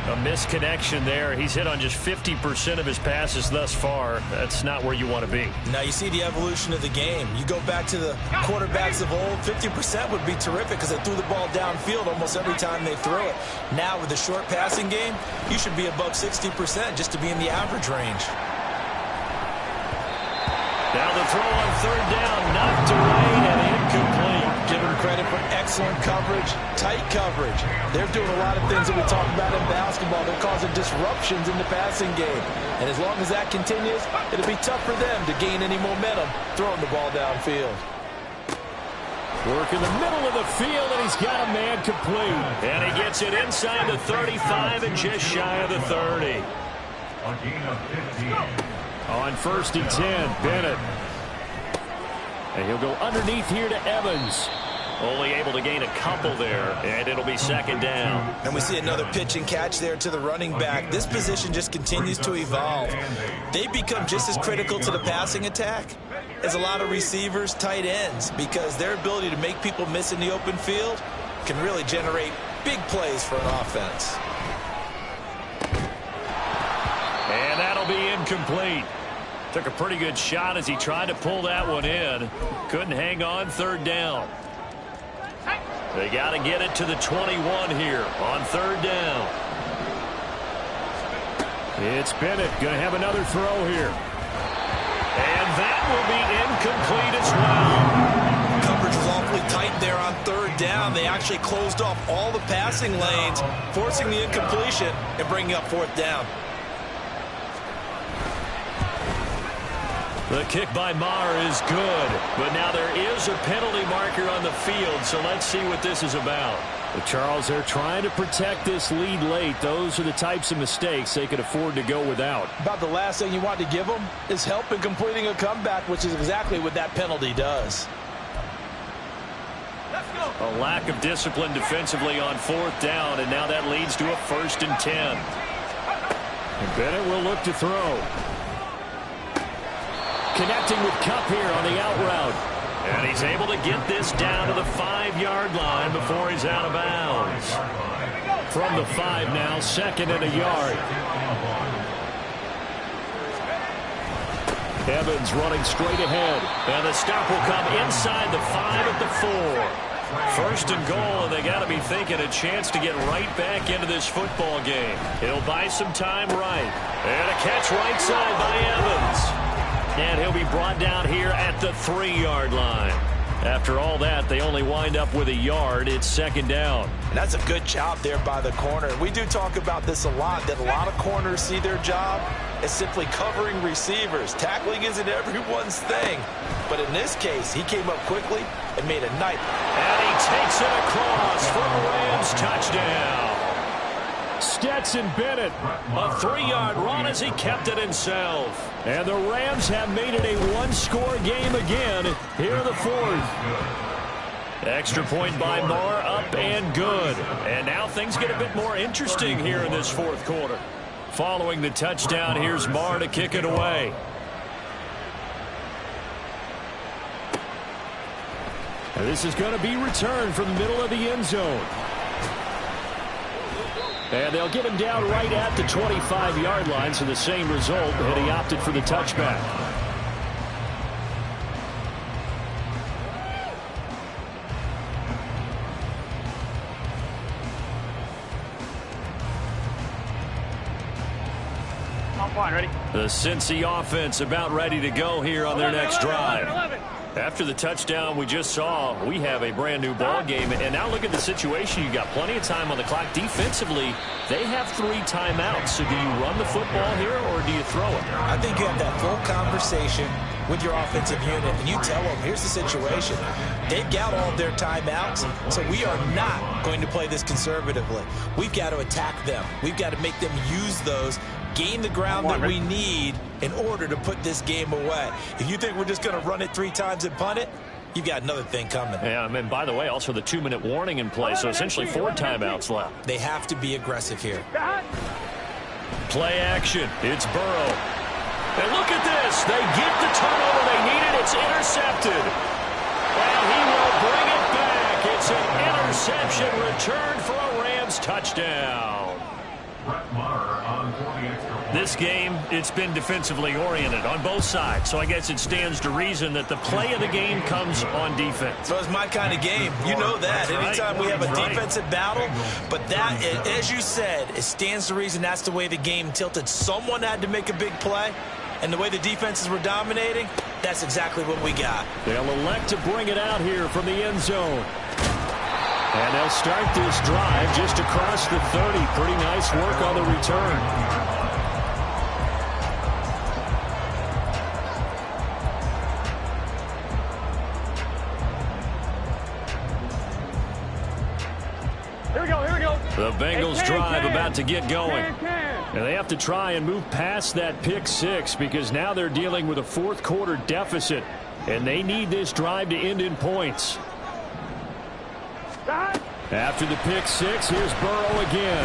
A misconnection there. He's hit on just 50% of his passes thus far. That's not where you want to be. Now you see the evolution of the game. You go back to the quarterbacks of old, 50% would be terrific because they threw the ball downfield almost every time they threw it. Now with the short passing game, you should be above 60% just to be in the average range. Now the throw on 3rd down, knocked away and incomplete. Give them credit for excellent coverage, tight coverage. They're doing a lot of things that we talk about in basketball. They're causing disruptions in the passing game. And as long as that continues, it'll be tough for them to gain any momentum throwing the ball downfield. Work in the middle of the field, and he's got a man complete. And he gets it inside the 35 and just shy of the 30. A gain of 15. On 1st and 10, Bennett. And he'll go underneath here to Evans. Only able to gain a couple there, and it'll be 2nd down. And we see another pitch and catch there to the running back. This position just continues to evolve. They become just as critical to the passing attack as a lot of receivers, tight ends, because their ability to make people miss in the open field can really generate big plays for an offense. And that'll be incomplete. Took a pretty good shot as he tried to pull that one in. Couldn't hang on third down. They got to get it to the 21 here on third down. It's Bennett going to have another throw here. And that will be incomplete as well. Coverage was awfully tight there on third down. They actually closed off all the passing lanes, forcing the incompletion and bringing up fourth down. The kick by Maher is good, but now there is a penalty marker on the field, so let's see what this is about. Well, Charles, they're trying to protect this lead late. Those are the types of mistakes they could afford to go without. About the last thing you want to give them is help in completing a comeback, which is exactly what that penalty does. A lack of discipline defensively on fourth down, and now that leads to a 1st and 10. And Bennett will look to throw. Connecting with Kupp here on the out route. And he's able to get this down to the 5-yard line before he's out of bounds. From the 5 now, 2nd and a yard. Evans running straight ahead. And the stop will come inside the 5 at the 4. 1st and goal, and they got to be thinking a chance to get right back into this football game. He'll buy some time right. And a catch right side by Evans. And he'll be brought down here at the 3-yard line. After all that, they only wind up with a yard. It's 2nd down. And that's a good job there by the corner. We do talk about this a lot, that a lot of corners see their job as simply covering receivers. Tackling isn't everyone's thing. But in this case, he came up quickly and made a nice. And he takes it across for a Rams touchdown. Stetson Bennett. A 3-yard run as he kept it himself. And the Rams have made it a one-score game again here in the 4th. Extra point by Maher, up and good. And now things get a bit more interesting here in this 4th quarter. Following the touchdown, here's Maher to kick it away. And this is going to be returned from the middle of the end zone. And they'll get him down right at the 25-yard line, so the same result, and he opted for the touchback. Ready? The Cincy offense about ready to go here on their next drive. After the touchdown we just saw, we have a brand new ball game. And now look at the situation. You got plenty of time on the clock. Defensively, they have 3 timeouts. So do you run the football here or do you throw it? I think you have that full conversation with your offensive unit, and you tell them, here's the situation. They've got all of their timeouts, so we are not going to play this conservatively. We've got to attack them. We've got to make them use those, gain the ground that we need in order to put this game away. If you think we're just going to run it 3 times and punt it, you've got another thing coming. Yeah, and by the way, also the 2-minute warning in play, so essentially 4 timeouts left. They have to be aggressive here. Play action. It's Burrow. And look at this. They get the turnover they needed. It's intercepted. And he will bring it back. It's an interception returned for a Rams touchdown. This game, it's been defensively oriented on both sides, so I guess it stands to reason that the play of the game comes on defense. So it's my kind of game. You know that. Anytime we have a defensive battle, but that, as you said, it stands to reason that's the way the game tilted. Someone had to make a big play, and the way the defenses were dominating, that's exactly what we got. They'll elect to bring it out here from the end zone. And they'll start this drive just across the 30. Pretty nice work on the return. The Bengals drive about to get going. And they have to try and move past that pick 6 because now they're dealing with a 4th quarter deficit. And they need this drive to end in points. After the pick 6, here's Burrow again.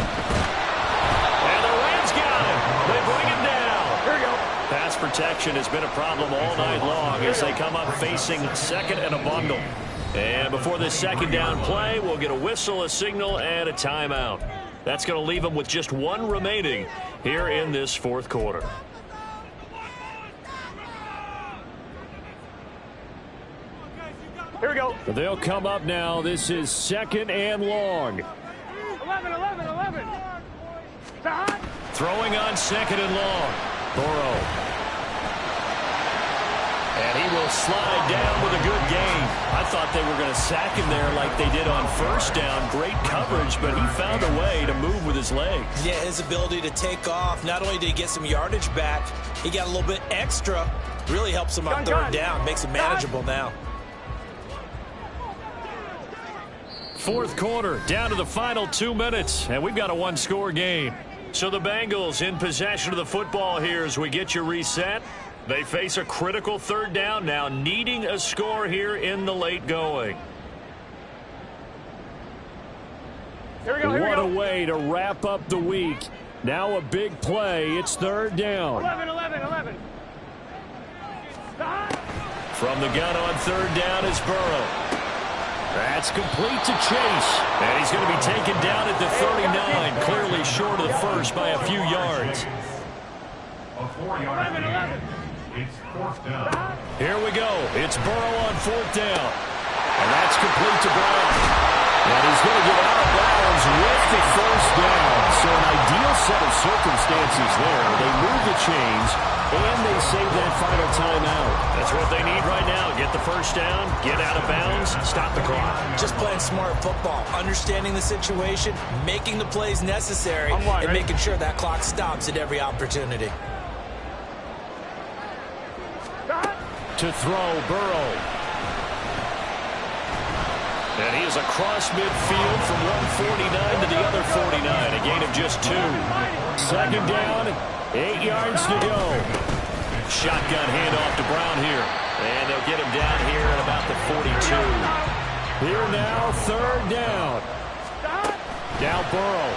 And the Rams got him. They bring him down. Here we go. Pass protection has been a problem all night long as they come up facing 2nd and a bundle. And before this 2nd down play, we'll get a whistle, a signal, and a timeout. That's going to leave them with just 1 remaining here in this 4th quarter. They'll come up now. This is 2nd and long. 11. Throwing on 2nd and long. Burrow. And he will slide down with a good gain. I thought they were going to sack him there like they did on 1st down. Great coverage, but he found a way to move with his legs. Yeah, his ability to take off. Not only did he get some yardage back, he got a little bit extra. Really helps him on 3rd down. Makes it manageable now. 4th quarter, down to the final 2 minutes, and we've got a one-score game. So the Bengals in possession of the football here as we get you reset. They face a critical 3rd down now, needing a score here in the late going. Here we go. What a way to wrap up the week. Now a big play. It's 3rd down. 11. From the gun on 3rd down is Burrow. That's complete to Chase. And he's going to be taken down at the 39, clearly short of the first by a few yards. A 4-yard gain. It's 4th down. Here we go. It's Burrow on 4th down. And that's complete to Brown. And he's going to get out of bounds with the 1st down. So an ideal set of circumstances there. They move the chains, and they save that final timeout. That's what they need right now. Get the 1st down, get out of bounds, stop the clock. Just playing smart football, understanding the situation, making the plays necessary, and making sure that clock stops at every opportunity. To throw, Burrow. And he is across midfield from 149 to the other 49, a gain of just 2. 2nd down, 8 yards to go. Shotgun handoff to Brown here. And they'll get him down here at about the 42. Here now, 3rd down. Now Burrow.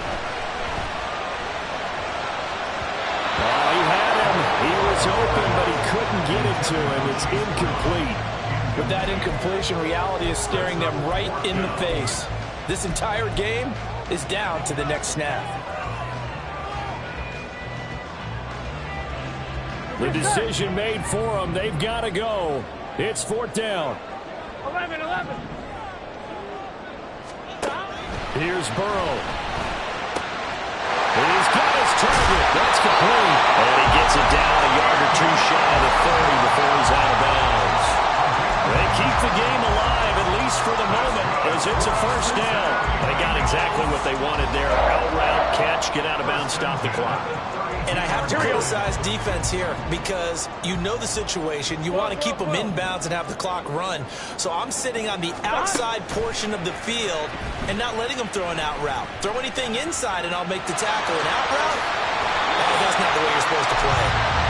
Oh, he had him. He was open, but he couldn't get it to him. It's incomplete. With that incompletion, reality is staring them right in the face. This entire game is down to the next snap. The decision made for them. They've got to go. It's 4th down. 11. Here's Burrow. He's got his target. That's complete. And he gets it down a yard or 2 shy of the 30 before he's out of bounds. They keep the game alive, at least for the moment, as it's a 1st down. They got exactly what they wanted there. Out route, catch, get out of bounds, stop the clock. And I have to criticize defense here because you know the situation. You want to keep them inbounds and have the clock run. So I'm sitting on the outside portion of the field and not letting them throw an out route. Throw anything inside and I'll make the tackle. An out route? That's not the way you're supposed to play.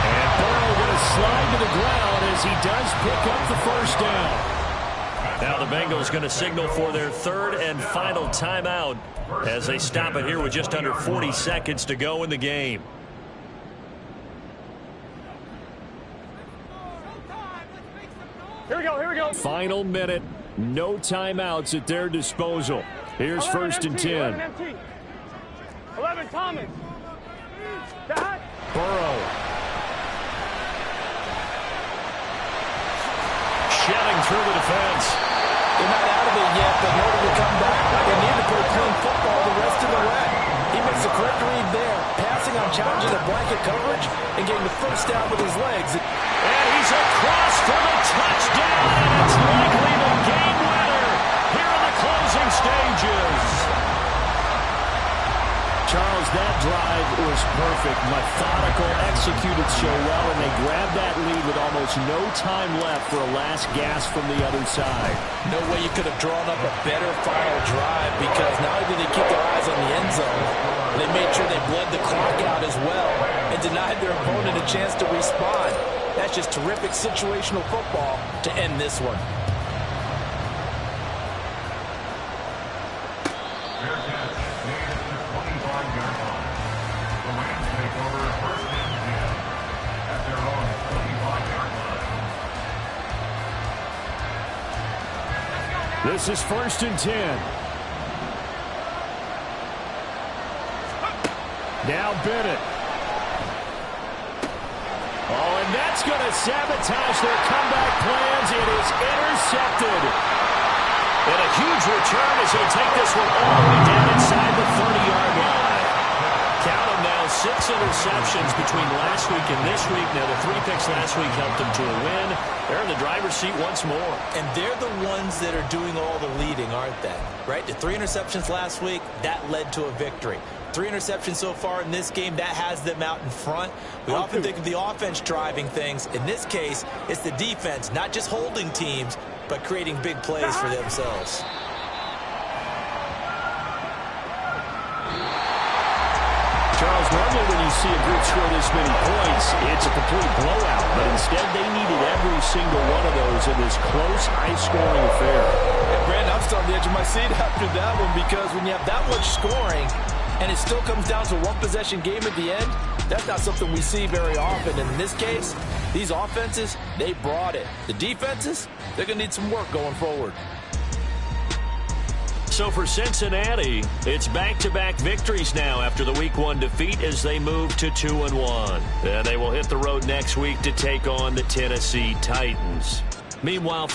And Burrow going to slide to the ground as he does pick up the 1st down. Now the Bengals going to signal for their 3rd and final timeout as they stop it here with just under 40 seconds to go in the game. Here we go. Final minute. No timeouts at their disposal. Here's 1st and 10. 11 Thomas. Burrow. Shedding through the defense. They're not out of it yet, but in order to come back, they need to play clean football the rest of the way. He makes a correct read there, passing on challenging the blanket coverage and getting the 1st down with his legs. And he's across for the touchdown, and it's likely the game winner here in the closing stages. Charles, that drive was perfect. Methodical, executed so well, and they grabbed that lead with almost no time left for a last gasp from the other side. No way you could have drawn up a better final drive because not only did they keep their eyes on the end zone, they made sure they bled the clock out as well and denied their opponent a chance to respond. That's just terrific situational football to end this one. Fair catch made at the 25-yard line. The Rams take over 1st and 10 at their own 25-yard line. This is 1st and 10. Now Bennett. Oh, and that's going to sabotage their comeback plans. It is intercepted. And a huge return as he'll take this one all the way down inside the 30-yard line. Count them now, 6 interceptions between last week and this week. Now, the 3 picks last week helped them to a win. They're in the driver's seat once more. And they're the ones that are doing all the leading, aren't they? Right? The 3 interceptions last week, that led to a victory. 3 interceptions so far in this game, that has them out in front. We often think of the offense driving things. In this case, it's the defense, not just holding teams, but creating big plays for themselves. Charles, normally when you see a group score this many points, it's a complete blowout. But instead, they needed every single one of those in this close, high-scoring affair. And Brandon, I'm still on the edge of my seat after that one, because when you have that much scoring and it still comes down to one possession game at the end, that's not something we see very often. And in this case, these offenses, they brought it. The defenses, they're going to need some work going forward. So for Cincinnati, it's back-to-back victories now after the Week 1 defeat as they move to 2-1. And they will hit the road next week to take on the Tennessee Titans. Meanwhile,